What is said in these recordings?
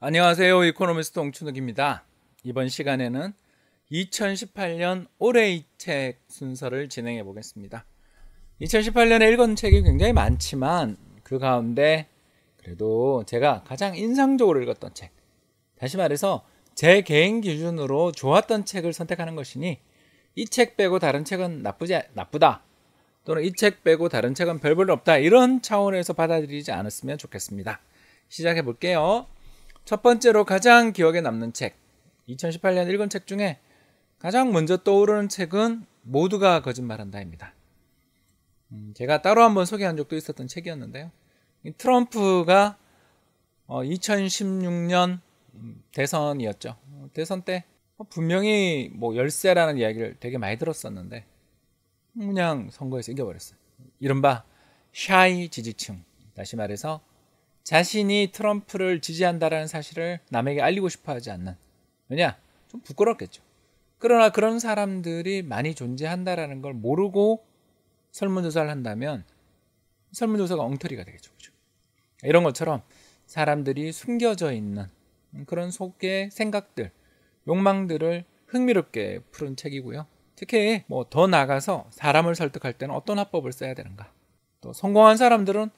안녕하세요. 이코노미스트 홍춘욱입니다. 이번 시간에는 2018년 올해의 책 순서를 진행해 보겠습니다. 2018년에 읽은 책이 굉장히 많지만 그 가운데 그래도 제가 가장 인상적으로 읽었던 책, 다시 말해서 제 개인 기준으로 좋았던 책을 선택하는 것이니 이 책 빼고 다른 책은 나쁘다 또는 이 책 빼고 다른 책은 별 볼 없다, 이런 차원에서 받아들이지 않았으면 좋겠습니다. 시작해 볼게요. 첫 번째로 가장 기억에 남는 책, 2018년 읽은 책 중에 가장 먼저 떠오르는 책은 모두가 거짓말한다입니다. 제가 따로 한번 소개한 적도 있었던 책이었는데요. 트럼프가 2016년 대선이었죠. 대선 때 분명히 열세라는 이야기를 되게 많이 들었었는데 그냥 선거에서 이겨버렸어요. 이른바 샤이 지지층, 다시 말해서 자신이 트럼프를 지지한다라는 사실을 남에게 알리고 싶어 하지 않는, 왜냐? 좀 부끄럽겠죠. 그러나 그런 사람들이 많이 존재한다라는 걸 모르고 설문조사를 한다면 설문조사가 엉터리가 되겠죠. 그렇죠? 이런 것처럼 사람들이 숨겨져 있는 그런 속의 생각들, 욕망들을 흥미롭게 푸른 책이고요. 특히 더 나아가서 사람을 설득할 때는 어떤 화법을 써야 되는가, 또 성공한 사람들은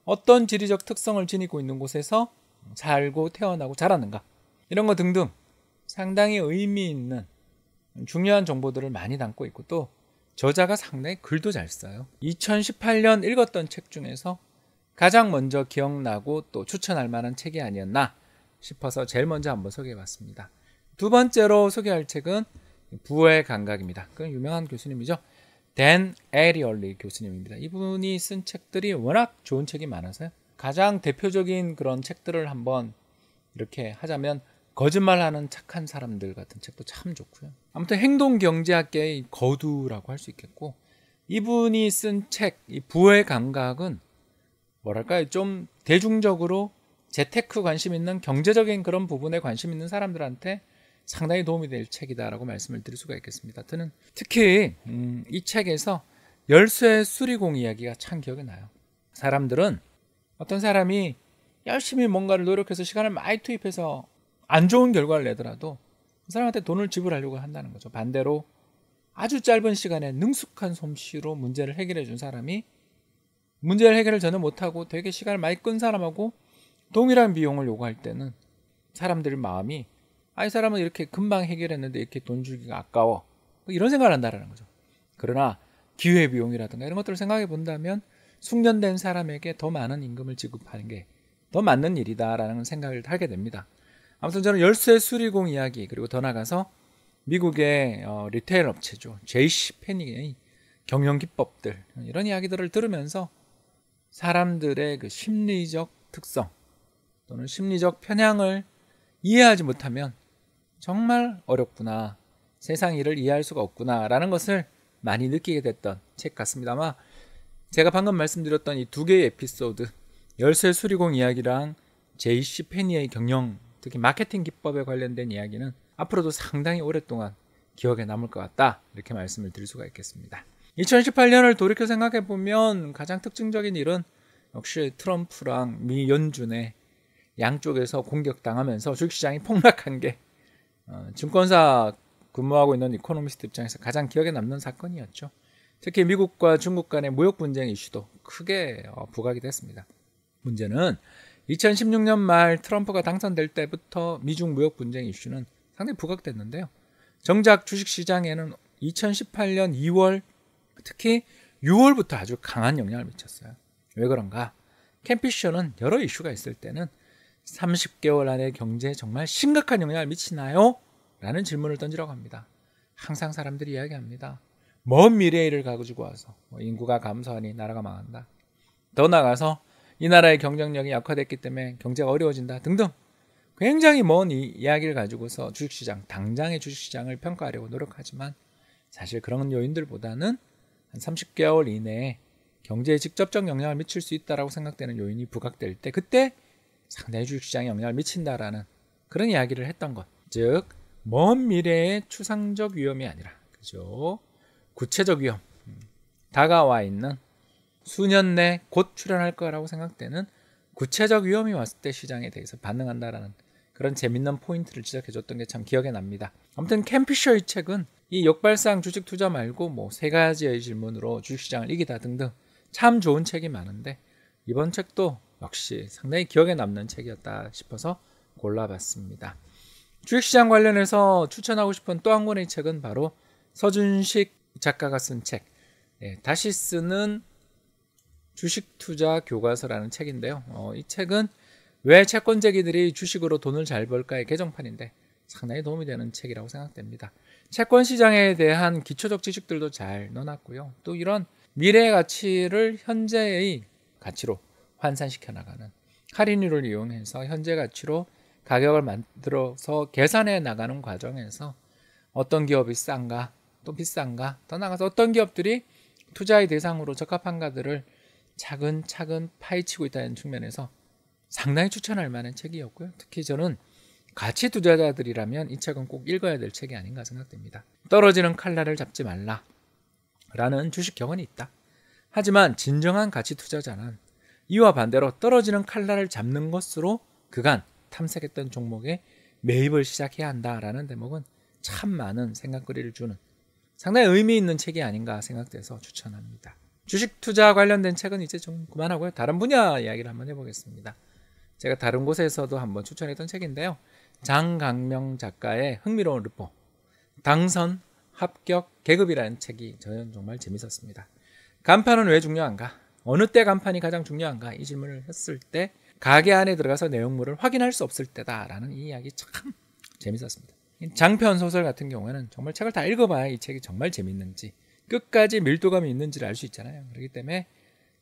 어떤 지리적 특성을 지니고 있는 곳에서 살고 태어나고 자랐는가, 이런 거 등등 상당히 의미 있는 중요한 정보들을 많이 담고 있고, 또 저자가 상당히 글도 잘 써요. 2018년 읽었던 책 중에서 가장 먼저 기억나고 또 추천할 만한 책이 아니었나 싶어서 제일 먼저 한번 소개해 봤습니다. 두 번째로 소개할 책은 부의 감각입니다. 그건 유명한 교수님이죠. 댄 에리얼리 교수님입니다. 이분이 쓴 책들이 워낙 좋은 책이 많아서요. 가장 대표적인 그런 책들을 한번 이렇게 하자면 거짓말하는 착한 사람들 같은 책도 참 좋고요. 아무튼 행동경제학계의 거두라고 할 수 있겠고, 이분이 쓴 책, 이 부의 감각은 뭐랄까요, 좀 대중적으로 재테크 관심 있는, 경제적인 그런 부분에 관심 있는 사람들한테 상당히 도움이 될 책이다라고 말씀을 드릴 수가 있겠습니다. 저는 특히 이 책에서 열쇠 수리공 이야기가 참 기억에 나요. 사람들은 어떤 사람이 열심히 뭔가를 노력해서 시간을 많이 투입해서 안 좋은 결과를 내더라도 그 사람한테 돈을 지불하려고 한다는 거죠. 반대로 아주 짧은 시간에 능숙한 솜씨로 문제를 해결해 준 사람이 문제를 해결을 전혀 못하고 되게 시간을 많이 끈 사람하고 동일한 비용을 요구할 때는 사람들의 마음이, 이 사람은 이렇게 금방 해결했는데 이렇게 돈 주기가 아까워, 이런 생각을 한다는 거죠. 그러나 기회비용이라든가 이런 것들을 생각해 본다면 숙련된 사람에게 더 많은 임금을 지급하는 게 더 맞는 일이다라는 생각을 하게 됩니다. 아무튼 저는 열쇠 수리공 이야기, 그리고 더 나가서 미국의 리테일 업체죠, JCPenney의 경영 기법들, 이런 이야기들을 들으면서 사람들의 그 심리적 특성 또는 심리적 편향을 이해하지 못하면 정말 어렵구나, 세상 일을 이해할 수가 없구나 라는 것을 많이 느끼게 됐던 책 같습니다. 아마 제가 방금 말씀드렸던 이 두 개의 에피소드, 열쇠 수리공 이야기랑 JCPenney의 경영, 특히 마케팅 기법에 관련된 이야기는 앞으로도 상당히 오랫동안 기억에 남을 것 같다, 이렇게 말씀을 드릴 수가 있겠습니다. 2018년을 돌이켜 생각해 보면 가장 특징적인 일은 역시 트럼프랑 미 연준의 양쪽에서 공격당하면서 주식시장이 폭락한 게 증권사 근무하고 있는 이코노미스트 입장에서 가장 기억에 남는 사건이었죠. 특히 미국과 중국 간의 무역 분쟁 이슈도 크게 부각이 됐습니다. 문제는 2016년 말 트럼프가 당선될 때부터 미중 무역 분쟁 이슈는 상당히 부각됐는데요. 정작 주식시장에는 2018년 2월, 특히 6월부터 아주 강한 영향을 미쳤어요. 왜 그런가? 켄 피셔는 여러 이슈가 있을 때는 30개월 안에 경제에 정말 심각한 영향을 미치나요? 라는 질문을 던지라고 합니다. 항상 사람들이 이야기합니다. 먼 미래의 일을 가지고 와서 인구가 감소하니 나라가 망한다, 더 나아가서 이 나라의 경쟁력이 약화됐기 때문에 경제가 어려워진다 등등 굉장히 먼 이야기를 가지고서 주식시장, 당장의 주식시장을 평가하려고 노력하지만 사실 그런 요인들보다는 한 30개월 이내에 경제에 직접적 영향을 미칠 수 있다고 생각되는 요인이 부각될 때, 그때 상당히 주식시장에 영향을 미친다라는 그런 이야기를 했던 것. 즉, 먼 미래의 추상적 위험이 아니라, 그죠? 구체적 위험, 다가와 있는 수년 내 곧 출현할 거라고 생각되는 구체적 위험이 왔을 때 시장에 대해서 반응한다라는 그런 재밌는 포인트를 지적해줬던 게 참 기억에 납니다. 아무튼 켄 피셔의 책은 이 역발상 주식 투자 말고 뭐 3가지의 질문으로 주식시장을 이기다 등등 참 좋은 책이 많은데 이번 책도 역시 상당히 기억에 남는 책이었다 싶어서 골라봤습니다. 주식시장 관련해서 추천하고 싶은 또 한 권의 책은 바로 서준식 작가가 쓴 책, 다시 쓰는 주식투자 교과서라는 책인데요. 이 책은 왜 채권재기들이 주식으로 돈을 잘 벌까의 개정판인데 상당히 도움이 되는 책이라고 생각됩니다. 채권 시장에 대한 기초적 지식들도 잘 넣어놨고요. 또 이런 미래의 가치를 현재의 가치로 환산시켜 나가는 할인율을 이용해서 현재 가치로 가격을 만들어서 계산해 나가는 과정에서 어떤 기업이 싼가 또 비싼가, 더 나아가서 어떤 기업들이 투자의 대상으로 적합한가들을 차근차근 파헤치고 있다는 측면에서 상당히 추천할 만한 책이었고요. 특히 저는 가치 투자자들이라면 이 책은 꼭 읽어야 될 책이 아닌가 생각됩니다. 떨어지는 칼날을 잡지 말라 라는 주식 격언이 있다. 하지만 진정한 가치 투자자는 이와 반대로 떨어지는 칼날을 잡는 것으로 그간 탐색했던 종목에 매입을 시작해야 한다라는 대목은 참 많은 생각거리를 주는 상당히 의미 있는 책이 아닌가 생각돼서 추천합니다. 주식 투자 관련된 책은 이제 좀 그만하고요. 다른 분야 이야기를 한번 해보겠습니다. 제가 다른 곳에서도 한번 추천했던 책인데요. 장강명 작가의 흥미로운 르포 당선 합격 계급이라는 책이 저는 정말 재밌었습니다. 간판은 왜 중요한가? 어느 때 간판이 가장 중요한가? 이 질문을 했을 때 가게 안에 들어가서 내용물을 확인할 수 없을 때다라는 이 이야기 참 재밌었습니다. 장편 소설 같은 경우에는 정말 책을 다 읽어봐야 이 책이 정말 재밌는지 끝까지 밀도감이 있는지를 알 수 있잖아요. 그렇기 때문에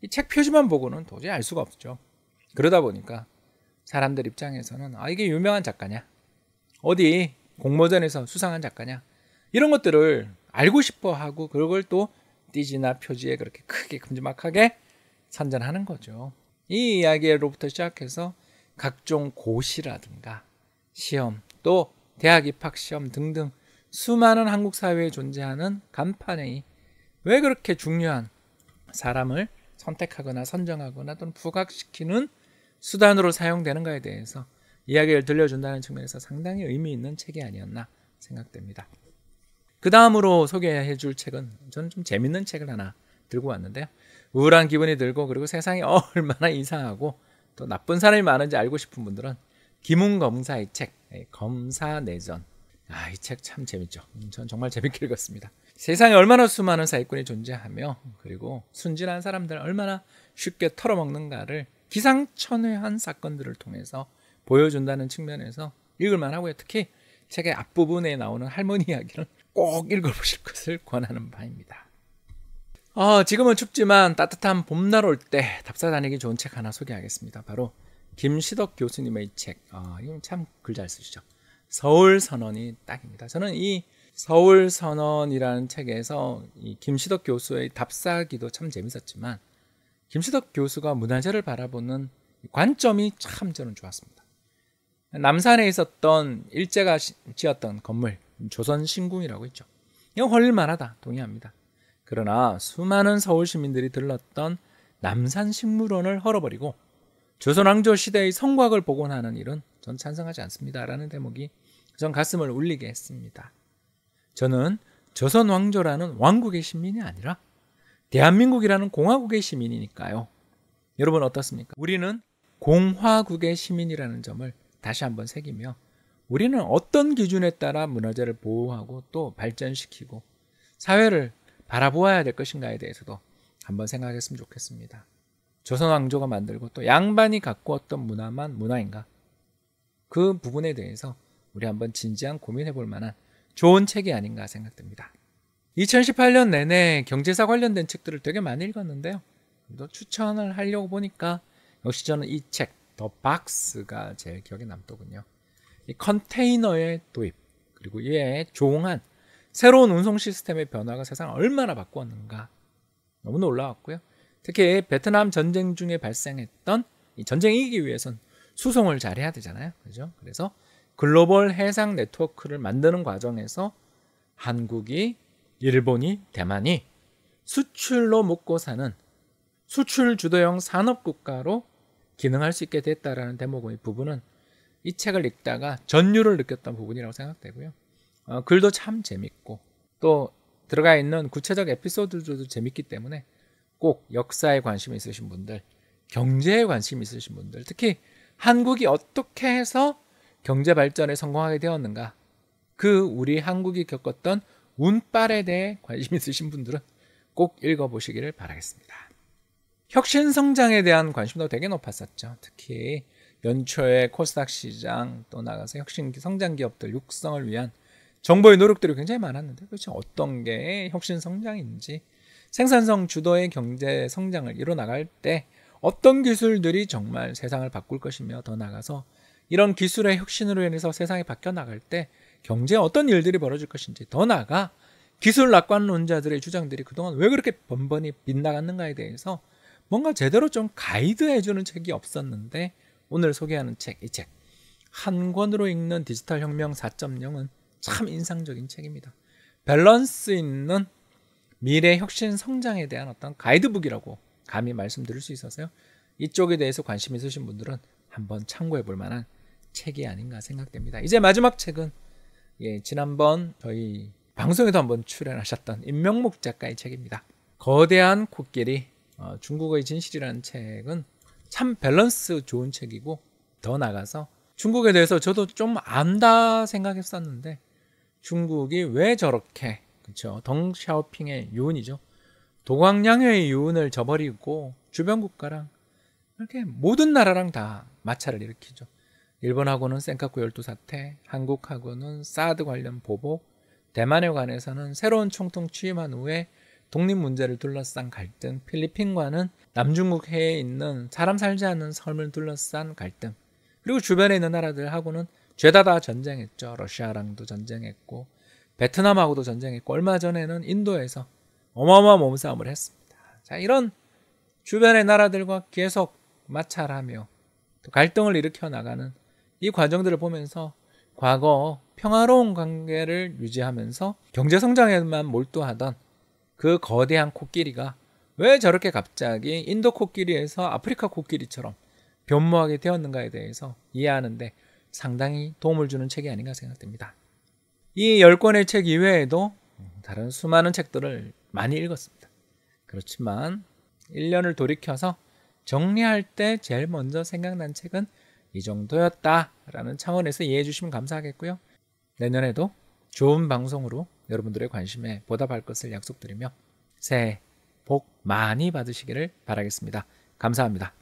이 책 표지만 보고는 도저히 알 수가 없죠. 그러다 보니까 사람들 입장에서는 이게 유명한 작가냐, 어디 공모전에서 수상한 작가냐, 이런 것들을 알고 싶어 하고 그걸 또 띠지나 표지에 그렇게 크게 큼지막하게 선전하는 거죠. 이 이야기로부터 시작해서 각종 고시라든가 시험, 또 대학 입학 시험 등등 수많은 한국 사회에 존재하는 간판이 왜 그렇게 중요한 사람을 선택하거나 선정하거나 또는 부각시키는 수단으로 사용되는가에 대해서 이야기를 들려준다는 측면에서 상당히 의미 있는 책이 아니었나 생각됩니다. 그 다음으로 소개해 줄 책은 저는 좀 재밌는 책을 하나 들고 왔는데요. 우울한 기분이 들고 그리고 세상이 얼마나 이상하고 또 나쁜 사람이 많은지 알고 싶은 분들은 김웅검사의 책 검사내전, 이 책 참 재밌죠. 전 정말 재밌게 읽었습니다. 세상에 얼마나 수많은 사기꾼이 존재하며 그리고 순진한 사람들 얼마나 쉽게 털어먹는가를 기상천외한 사건들을 통해서 보여준다는 측면에서 읽을만 하고요. 특히 책의 앞부분에 나오는 할머니 이야기는 꼭 읽어보실 것을 권하는 바입니다. 지금은 춥지만 따뜻한 봄날 올 때 답사 다니기 좋은 책 하나 소개하겠습니다. 바로 김시덕 교수님의 책. 이건 참 글 잘 쓰시죠. 서울선언이 딱입니다. 저는 이 서울선언이라는 책에서 이 김시덕 교수의 답사기도 참 재밌었지만 김시덕 교수가 문화재를 바라보는 관점이 참 저는 좋았습니다. 남산에 있었던 일제가 지었던 건물 조선신궁이라고 있죠. 이건 헐릴만하다, 동의합니다. 그러나 수많은 서울 시민들이 들렀던 남산식물원을 헐어버리고 조선왕조 시대의 성곽을 복원하는 일은 전 찬성하지 않습니다라는 대목이 전 가슴을 울리게 했습니다. 저는 조선왕조라는 왕국의 시민이 아니라 대한민국이라는 공화국의 시민이니까요. 여러분 어떻습니까? 우리는 공화국의 시민이라는 점을 다시 한번 새기며 우리는 어떤 기준에 따라 문화재를 보호하고 또 발전시키고 사회를 바라보아야 될 것인가에 대해서도 한번 생각했으면 좋겠습니다. 조선왕조가 만들고 또 양반이 갖고 왔던 문화만 문화인가? 그 부분에 대해서 우리 한번 진지한 고민해 볼 만한 좋은 책이 아닌가 생각됩니다. 2018년 내내 경제사 관련된 책들을 되게 많이 읽었는데요. 또 추천을 하려고 보니까 역시 저는 이 책, 더 박스가 제일 기억에 남더군요. 이 컨테이너의 도입, 그리고 이에 조응한 새로운 운송 시스템의 변화가 세상을 얼마나 바꾸었는가 너무 놀라웠고요. 특히 베트남 전쟁 중에 발생했던 이 전쟁을 이기기 위해선 수송을 잘해야 되잖아요. 그죠? 그래서 글로벌 해상 네트워크를 만드는 과정에서 한국이, 일본이, 대만이 수출로 먹고 사는 수출 주도형 산업국가로 기능할 수 있게 됐다라는 대목의 부분은 이 책을 읽다가 전율을 느꼈던 부분이라고 생각되고요. 글도 참 재밌고 또 들어가 있는 구체적 에피소드들도 재밌기 때문에 꼭 역사에 관심 있으신 분들, 경제에 관심 있으신 분들, 특히 한국이 어떻게 해서 경제 발전에 성공하게 되었는가, 그 우리 한국이 겪었던 운빨에 대해 관심 있으신 분들은 꼭 읽어보시기를 바라겠습니다. 혁신 성장에 대한 관심도 되게 높았었죠. 특히 연초에 코스닥 시장 또 나가서 혁신 성장 기업들 육성을 위한 정부의 노력들이 굉장히 많았는데 도대체 어떤 게 혁신 성장인지, 생산성 주도의 경제 성장을 이뤄나갈 때 어떤 기술들이 정말 세상을 바꿀 것이며, 더 나아가서 이런 기술의 혁신으로 인해서 세상이 바뀌어 나갈 때 경제에 어떤 일들이 벌어질 것인지, 더 나아가 기술 낙관론자들의 주장들이 그동안 왜 그렇게 번번이 빗나갔는가에 대해서 뭔가 제대로 좀 가이드해주는 책이 없었는데, 오늘 소개하는 책, 이 책 한 권으로 읽는 디지털 혁명 4.0은 참 인상적인 책입니다. 밸런스 있는 미래 혁신 성장에 대한 어떤 가이드북이라고 감히 말씀드릴 수 있어서요. 이쪽에 대해서 관심 있으신 분들은 한번 참고해 볼 만한 책이 아닌가 생각됩니다. 이제 마지막 책은 지난번 저희 방송에도 한번 출연하셨던 임명목 작가의 책입니다. 거대한 코끼리, 중국의 진실이라는 책은 참 밸런스 좋은 책이고, 더 나아가서 중국에 대해서 저도 좀 안다 생각했었는데 중국이 왜 저렇게, 그렇죠, 덩샤오핑의 유운이죠, 도광양의 유운을 저버리고 주변 국가랑 이렇게 모든 나라랑 다 마찰을 일으키죠. 일본하고는 센카쿠 열도 사태, 한국하고는 사드 관련 보복, 대만에 관해서는 새로운 총통 취임한 후에 독립 문제를 둘러싼 갈등, 필리핀과는 남중국 해에 있는 사람 살지 않는 섬을 둘러싼 갈등, 그리고 주변에 있는 나라들하고는 죄다 다 전쟁했죠. 러시아랑도 전쟁했고 베트남하고도 전쟁했고, 얼마 전에는 인도에서 어마어마한 몸싸움을 했습니다. 자, 이런 주변의 나라들과 계속 마찰하며 또 갈등을 일으켜 나가는 이 과정들을 보면서 과거 평화로운 관계를 유지하면서 경제 성장에만 몰두하던 그 거대한 코끼리가 왜 저렇게 갑자기 인도 코끼리에서 아프리카 코끼리처럼 변모하게 되었는가에 대해서 이해하는데 상당히 도움을 주는 책이 아닌가 생각됩니다. 이 10권의 책 이외에도 다른 수많은 책들을 많이 읽었습니다. 그렇지만 1년을 돌이켜서 정리할 때 제일 먼저 생각난 책은 이 정도였다라는 차원에서 이해해 주시면 감사하겠고요. 내년에도 좋은 방송으로 여러분들의 관심에 보답할 것을 약속드리며 새해 복 많이 받으시기를 바라겠습니다. 감사합니다.